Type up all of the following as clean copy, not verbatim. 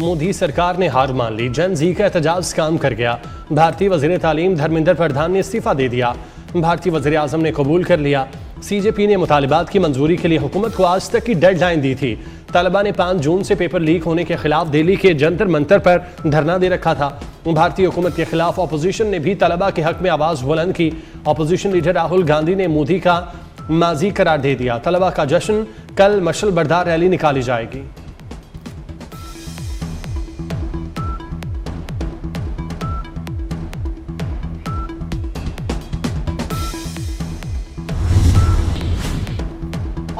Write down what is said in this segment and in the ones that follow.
मोदी सरकार ने हार मान ली, जन जी का एहतजाज काम कर गया। भारतीय वजीर तालीम धर्मेंद्र प्रधान ने इस्तीफा दे दिया। भारतीय वजीर आजम ने कबूल कर लिया। CJP ने मुतालिबात की मंजूरी के लिए हुकूमत को आज तक की डेडलाइन दी थी। तलबा ने 5 जून से पेपर लीक होने के खिलाफ दिल्ली के जंतर मंतर पर धरना दे रखा था। भारतीय हुकूमत के खिलाफ अपोजिशन ने भी तलबा के हक में आवाज बुलंद की। अपोजिशन लीडर राहुल गांधी ने मोदी का माजी करार दे दिया। तलबा का जश्न, कल मशल बरदार रैली निकाली जाएगी।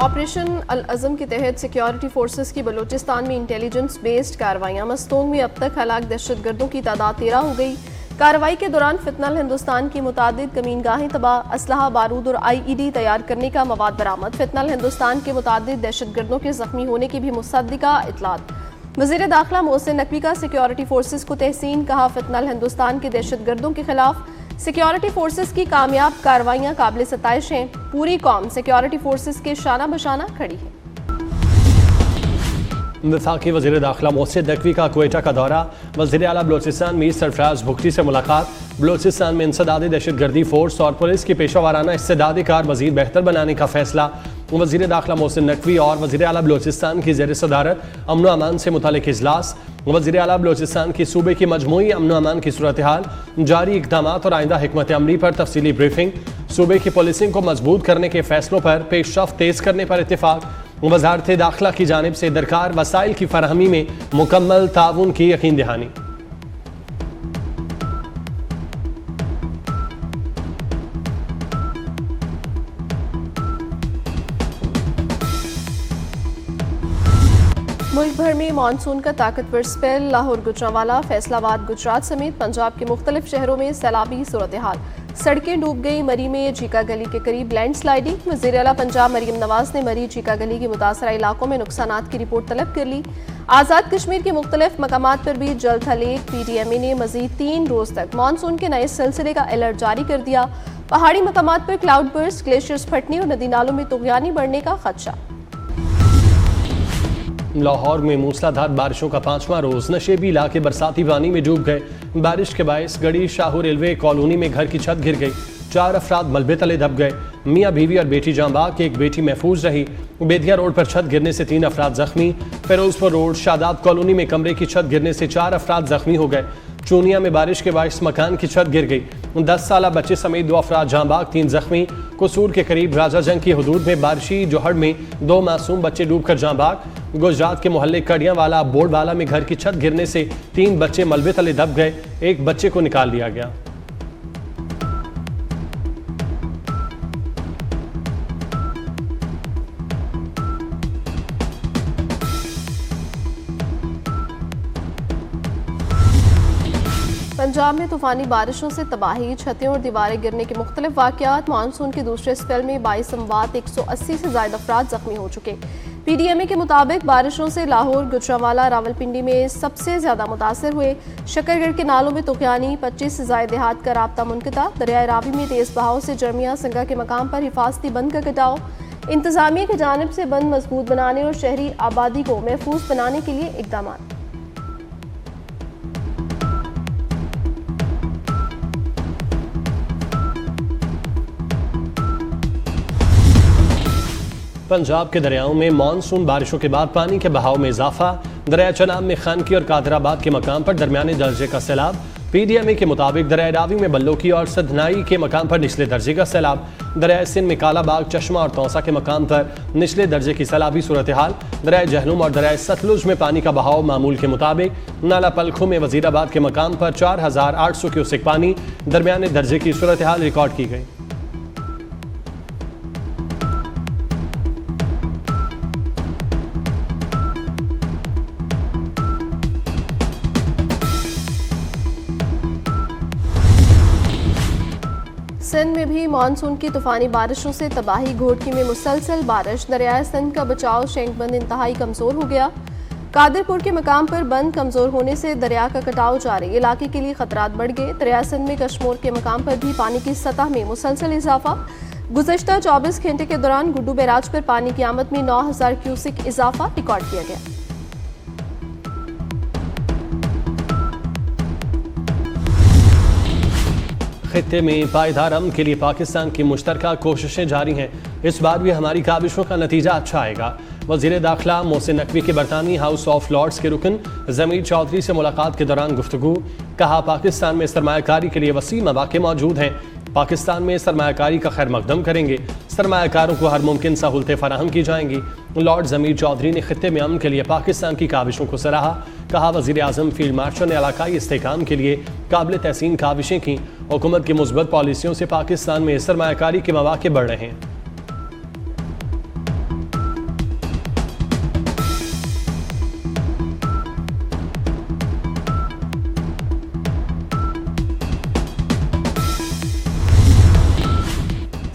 ऑपरेशन अल अज़म के तहत सिक्योरिटी फोर्सेस की बलूचिस्तान में इंटेलिजेंस बेस्ड कार्रवाइयाँ। मस्तोंग में अब तक हलाक दहशतगर्दों की तादाद 13 हो गई। कार्रवाई के दौरान फितनल हिंदुस्तान की मुतादिद कमीनगाहें तबाह, असलहा, बारूद और IED तैयार करने का मवाद बरामद। फितनल हिंदुस्तान के मुतादिद दहशतगर्दों के जख्मी होने की भी मुसद्दिका इतलात। वज़ीर दाखिला मोहसिन नकवी का सिक्योरिटी फोर्सेस को तहसीन, कहा फितनल हिंदुस्तान के दहशतगर्दों के खिलाफ सिक्योरिटी फोर्सेस की कामयाब कार्रवाइयां काबिल सताइश हैं। पूरी कौम सिक्योरिटी फोर्सेस के शाना बशाना खड़ी है। वफाकी वज़ीर दाखिला मोहसिन नकवी का क्वेटा का दौरा। वज़ीर आला बलोचिस्तान मीर सरफराज भुगटी से मुलाकात। बलोचिस्तान में इंसदादी दहशतगर्दी फोर्स और पुलिस की पेशा वाराना इस्तेदादी कार मज़ीद बेहतर बनाने का फैसला। वज़ीर दाखिला मोहसिन नकवी और वज़ीर आला बलोचिस्तान की ज़ेर सदारत अमन अमान से मुतालिक इजलास। वज़ीर आला बलोचिस्तान की सूबे की मजमूई अमन अमान की सूरत हाल, जारी इकदाम और आइंदा हिकमत अमली पर तफसीली ब्रीफिंग। सूबे की पुलिसिंग को मजबूत करने के फैसलों पर पेशरफ्त तेज करने पर इत्तेफाक। वज़ारत दाखिला की जानिब से दरकार वसाइल की फराहमी में मुकम्मल ताउन की यकीन दहानी। मुल्क भर में मानसून का ताकतवर स्पेल। लाहौर, गुजरांवाला, फैसलाबाद, गुजरात समेत पंजाब के मुख्तलिफ शहरों में सैलाबी सूरत हाल। सड़कें डूब गई। मरी में जीका गली के करीब लैंड स्लाइडिंग। वज़ीर आला पंजाब मरीम नवाज ने मरी जीका गली के मुतासरा इलाकों में नुकसानात की रिपोर्ट तलब कर ली। आज़ाद कश्मीर के मुख्तलिफ मकामात पर भी जल थले। PDMA ने मजीद 3 रोज तक मानसून के नए सिलसिले का अलर्ट जारी कर दिया। पहाड़ी मकामात पर क्लाउड बर्स्ट, ग्लेशियर्स फटने और नदी नालों में तुगयानी बढ़ने का खदशा। लाहौर में मूसलाधार बारिशों का 5वां रोज। नशेबी इलाके बरसाती पानी में डूब गए। बारिश के बायस गड़ी शाहू रेलवे कॉलोनी में घर की छत गिर गई। 4 अफराद मलबे तले दब गए। मियाँ बीवी और बेटी जांबाग, एक बेटी महफूज रही। बेदिया रोड पर छत गिरने से 3 अफराद जख्मी। फिरोजपुर रोड शादाब कॉलोनी में कमरे की छत गिरने से 4 अफराद जख्मी हो गए। चूनिया में बारिश के बायस मकान की छत गिर गई। 10 साला बच्चे समेत 2 अफराद जांबाग, 3 जख्मी। कसूर के करीब राजा जंग की हदूद में बारिशी जोहड़ में 2 मासूम बच्चे डूबकर जांबाग। गुजरात के मोहल्ले कड़ियांवाला बोर्डवाला में घर की छत गिरने से 3 बच्चे मलबे तले दब गए। एक बच्चे को निकाल लिया गया। पंजाब में तूफानी बारिशों से तबाही, छतें और दीवारें गिरने के मुख्तलिफ वाक़यात। मानसून के दूसरे स्पेल में 22 अमवात, 180 से ज़ायद अफराद जख्मी हो चुके। PDMA के मुताबिक बारिशों से लाहौर, गुजरांवाला, रावलपिंडी में सबसे ज़्यादा मुतासर हुए। शकरगढ़ के नालों में तुगयानी, 25 से ज़ायद देहात का राब्ता मुनक़ता। दरियाए रावी में तेज़ बहाव से जर्मिया संगा के मकाम पर हिफाजती बंद का कटाव। इंतज़ामिया की जानिब से बंद मजबूत बनाने और शहरी आबादी को महफूज बनाने के लिए इक़दाम। पंजाब के दरियाओं में मानसून बारिशों के बाद पानी के बहाव में इजाफा। दरिया चनाब में खानकी और कादराबाद के मकाम पर दरमियाने दर्जे का सैलाब। PDMA के मुताबिक दरिया रावी में बल्लोकी और सदनाई के मकाम पर निचले दर्जे का सैलाब। दरिया सिंध में कालाबाग, चश्मा और तौसा के मकाम पर निचले दर्जे की सैलाबी सूरत हाल। दरिया जहलुम और दरिया सतलुज में पानी का बहाव मामूल के मुताबिक। नाला पलखों में वजीराबाद के मकाम पर 4800 क्यूसेक पानी दरमियाने दर्जे की सूरत हाल रिकॉर्ड की गई। सिंध में भी मानसून की तूफानी बारिशों से तबाही। घोटकी में मुसलसल बारिश। दरियाए सिंध का बचाव शेंकबंद इंतहाई कमजोर हो गया। कादिरपुर के मकाम पर बंद कमजोर होने से दरिया का कटाव जारी। इलाके के लिए खतरात बढ़ गए। दरिया सिंध में कश्मोर के मकाम पर भी पानी की सतह में मुसलसल इजाफा। गुज़श्ता 24 घंटे के दौरान गुड्डू बैराज पर पानी की आमद में 9000 क्यूसेक इजाफा रिकॉर्ड किया गया। खित्ते में पायदार अमन के लिए पाकिस्तान की मुश्तरका कोशिशें जारी हैं। इस बार भी हमारी काविशों का नतीजा अच्छा आएगा। वज़ीर दाखिला मोहसिन नकवी के बरतानी हाउस ऑफ लॉर्ड्स के रुकन ज़मीर चौधरी से मुलाकात के दौरान गुफ्तगू। कहा, पाकिस्तान में सरमायाकारी के लिए वसी मौक़े मौजूद हैं। पाकिस्तान में सरमायाकारी का खैर मकदम करेंगे। सरमायाकारों को हर मुमकिन सहूलतें फराहम की जाएंगी। लॉर्ड ज़मीर चौधरी ने खित्ते में अमन के लिए पाकिस्तान की काविशों को सराहा। कहा, वज़ीर आज़म फील्ड मार्शल ने इलाकाई इस्तेहकाम के लिए काबिल तहसीन काविशें की। हुकूमत की मुस्बत पॉलिसियों से पाकिस्तान में सरमायाकारी के मौक़े बढ़ रहे हैं।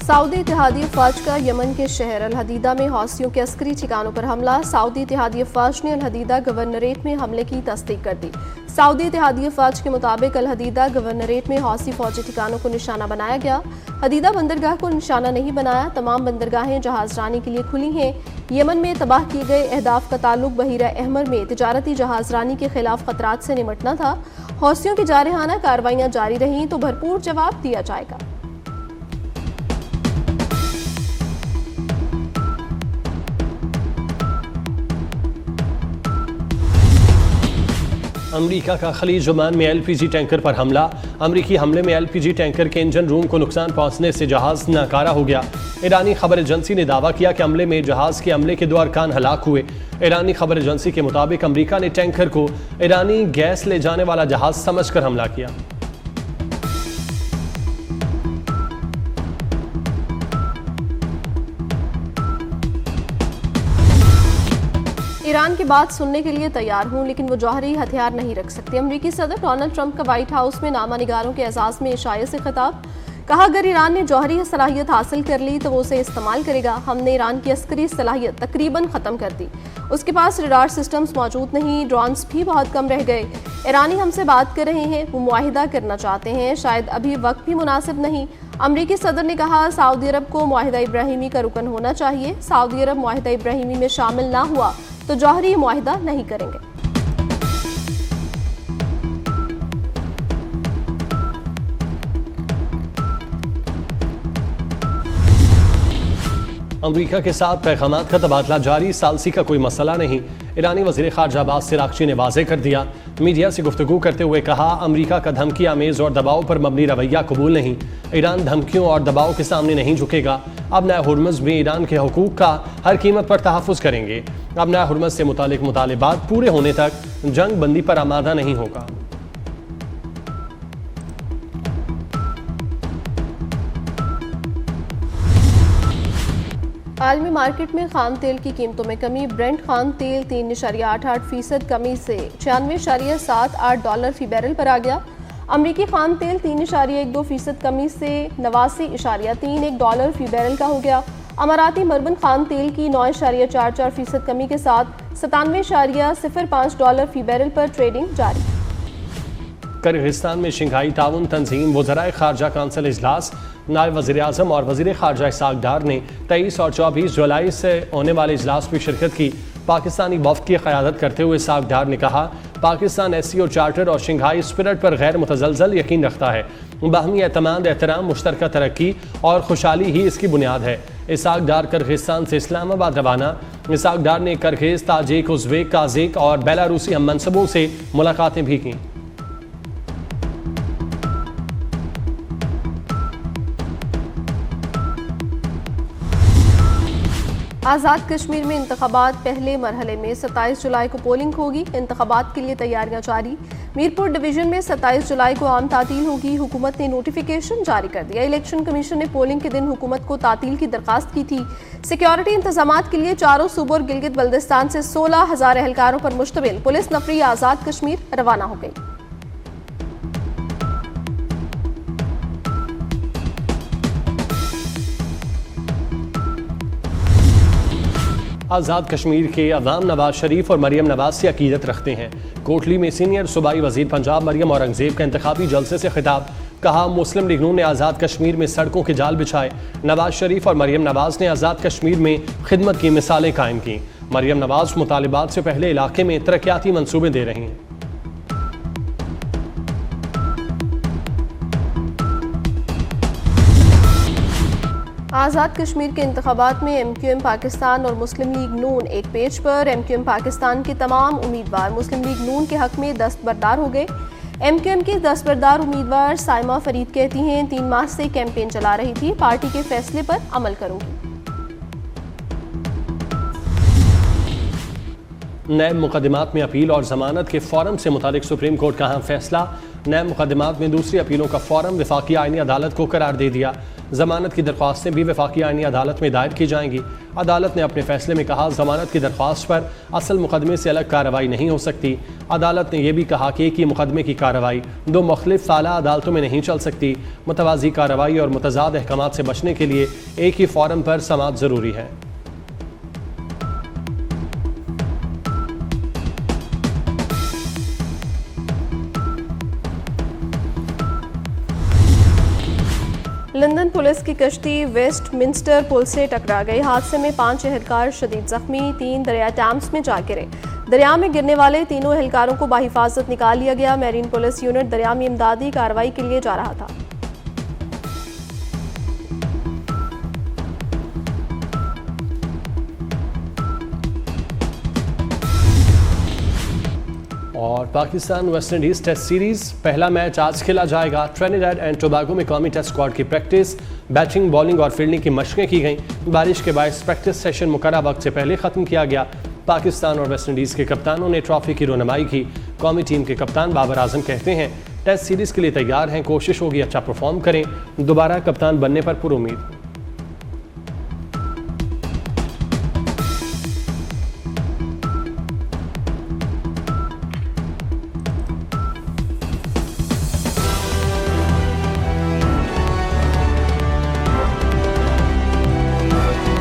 सऊदी इत्तेहादी फ़ौज का यमन के शहर अल हदीदा में हौसियों के अस्करी ठिकानों पर हमला। सऊदी इत्तेहादी फ़ौज ने अल हदीदा गवर्नरेट में हमले की तस्दीक कर दी। सऊदी इत्तेहादी फ़ौज के मुताबिक अल हदीदा गवर्नरेट में हौसी फ़ौजी ठिकानों को निशाना बनाया गया। हदीदा बंदरगाह को निशाना नहीं बनाया। तमाम बंदरगाहें जहाज़रानी के लिए खुली हैं। यमन में तबाह किए गए अहदाफ का ताल्लुक बहीरा अहमर में तिजारती जहाज़रानी के खिलाफ खतरात से निमटना था। हौसियों की जारहाना कार्रवाइयाँ जारी रहीं तो भरपूर जवाब दिया जाएगा। अमरीका का खलीज ओमान में LPG टैंकर पर हमला। अमरीकी हमले में LPG टैंकर के इंजन रूम को नुकसान पहुंचने से जहाज नाकारा हो गया। ईरानी खबर एजेंसी ने दावा किया कि हमले में जहाज के हमले के 2 अरकान हलाक हुए। ईरानी खबर एजेंसी के मुताबिक अमरीका ने टैंकर को ईरानी गैस ले जाने वाला जहाज समझकर हमला किया। ईरान की बात सुनने के लिए तैयार हूं, लेकिन वो जौहरी हथियार नहीं रख सकती। अमरीकी सदर डोनाल्ड ट्रंप का व्हाइट हाउस में नामा निगारों के एजाज में इशारे से खिताब। कहा, अगर ईरान ने जौहरी सलाहियत हासिल कर ली तो वो उसे इस्तेमाल करेगा। हमने ईरान की अस्करी सलाहियत तकरीबन ख़त्म कर दी। उसके पास रडार सिस्टम्स मौजूद नहीं, ड्रोन्स भी बहुत कम रह गए। ईरानी हमसे बात कर रहे हैं, वो मुआहिदा करना चाहते हैं, शायद अभी वक्त भी मुनासिब नहीं। अमरीकी सदर ने कहा, सऊदी अरब को मुआहिदा इब्राहिमी का रुकन होना चाहिए। सऊदी अरब मुआहिदा इब्राहिमी में शामिल ना हुआ तो जौहरी मुआहिदा नहीं करेंगे। अमरीका के साथ पैगामात का तबादला जारी। सालसी का कोई मसला नहीं। ईरानी वज़ीर ख़ारजा अब्बास सिरागची ने वाज़ेह कर दिया। मीडिया से गुफ्तगू करते हुए कहा, अमरीका का धमकी आमेज़ और दबाव पर मबनी रवैया कबूल नहीं। ईरान धमकियों और दबाव के सामने नहीं झुकेगा। अब नया हुर्मुज़ में ईरान के हुकूक का हर कीमत पर तहफ़्फ़ुज़ करेंगे। अब नया हुर्मुज़ से मुतालिक मुतालिबात पूरे होने तक जंग बंदी पर आमादा नहीं होगा। आलमी मार्केट में खाम तेल की कीमतों में कमी। ब्रेंट खाम तेल 3.88% कमी से $96.78 फी बैरल पर आ गया। अमरीकी खाम तेल 3.12% कमी से $89.31 फी बैरल का हो गया। अमाराती मरबन खाम तेल की 9.44% कमी के साथ $97.05 फी बैरल पर ट्रेडिंग जारी। किर्गिस्तान में शंघाई ताउन तंजीम वज़राए ख़ारजा काउंसिल इजलास। नायब वज़ीर आज़म और वज़ीर ख़ारजा इसहाक़ डार ने 23 और 24 जुलाई से होने वाले इजलास में शिरकत की। पाकिस्तानी वफ़द की क़यादत करते हुए इसहाक़ डार ने कहा, पाकिस्तान SCO चार्टर और शंघाई स्पिरिट पर गैर मुतज़लज़ल यकीन रखता है। बाहमी एतमाद, एहतराम, मुश्तरका तरक्की और खुशहाली ही इसकी बुनियाद है। इसहाक़ डार किर्गिस्तान से इस्लामाबाद रवाना। इसहाक़ डार ने किर्गिज़, ताजिक, उज़्बेक, काज़िक और बेलारूसी हम मनसबों से मुलाकातें भी की। आज़ाद कश्मीर में इंतखाबात पहले मरहले में 27 जुलाई को पोलिंग होगी। इंतखाबात के लिए तैयारियां जारी। मीरपुर डिवीजन में 27 जुलाई को आम तातील होगी। हुकूमत ने नोटिफिकेशन जारी कर दिया। इलेक्शन कमीशन ने पोलिंग के दिन हुकूमत को तातील की दरखास्त की थी। सिक्योरिटी इंतजामात के लिए चारों सूबों और गिलगित बल्दिस्तान से 16,000 एहलकारों पर मुश्तमिल पुलिस नफरी आज़ाद कश्मीर रवाना हो गई। आज़ाद कश्मीर के अवाम नवाज शरीफ और मरियम नवाज से अकीदत रखते हैं। कोटली में सीनियर सूबाई वजीर पंजाब मरियम औरंगजेब का इंतखाबी जलसे से खिताब। कहा, मुस्लिम लीग नून ने आज़ाद कश्मीर में सड़कों के जाल बिछाए। नवाज शरीफ और मरियम नवाज ने आज़ाद कश्मीर में खिदमत की मिसालें कायम की। मरियम नवाज मुतालिबात से पहले इलाके में तरक्याती मंसूबे दे रही हैं। आज़ाद कश्मीर के इंतखाबात में MQM पाकिस्तान और मुस्लिम लीग नून एक पेज पर। MQM पाकिस्तान के तमाम उम्मीदवार मुस्लिम लीग नून के हक में दस्तबरदार हो गए। MQM की दस्तबरदार उम्मीदवार साइमा फरीद कहती हैं 3 माह से कैंपेन चला रही थी, पार्टी के फैसले पर अमल करूंगी। नए मुकदमात में अपील और जमानत के फॉरम से मुतालिक सुप्रीम कोर्ट का अहम फैसला। नए मुकदमात में दूसरी अपीलों का फॉरम वफाकी आईनी अदालत को करार दे दिया। जमानत की दरख्वास्तें भी वफाकी आईनी अदालत में दायर की जाएंगी। अदालत ने अपने फैसले में कहा, जमानत की दरख्वास्त पर असल मुकदमे से अलग कार्रवाई नहीं हो सकती। अदालत ने यह भी कहा कि एक ही मुकदमे की कार्रवाई 2 मुख्तलिफ आला अदालतों में नहीं चल सकती। मुतवाज़ी कार्रवाई और मुतज़ाद अहकामात से बचने के लिए एक ही फॉरम पर समाअत ज़रूरी है। लंदन पुलिस की कश्ती वेस्टमिंस्टर पुल से टकरा गई। हादसे में 5 एहलकार शदीद जख्मी, 3 दरिया टैम्स में जा गिरे। दरिया में गिरने वाले तीनों एहलकारों को बाहिफाजत निकाल लिया गया। मैरीन पुलिस यूनिट दरिया में इमदादी कार्रवाई के लिए जा रहा था। और Pakistan West Indies test series पहला मैच आज खेला जाएगा। ट्रिनिडाड एंड टोबैगो में कौमी टेस्ट स्क्वाड की प्रैक्टिस, बैटिंग, बॉलिंग और फील्डिंग की मशकें की गईं। बारिश के बायस प्रैक्टिस सेशन मुकर्रर वक्त से पहले ख़त्म किया गया। पाकिस्तान और वेस्ट इंडीज़ के कप्तानों ने ट्रॉफी की रोनमाई की। कौमी टीम के कप्तान बाबर आजम कहते हैं टेस्ट सीरीज़ के लिए तैयार हैं, कोशिश होगी अच्छा परफॉर्म करें, दोबारा कप्तान बनने पर पुरुमीद।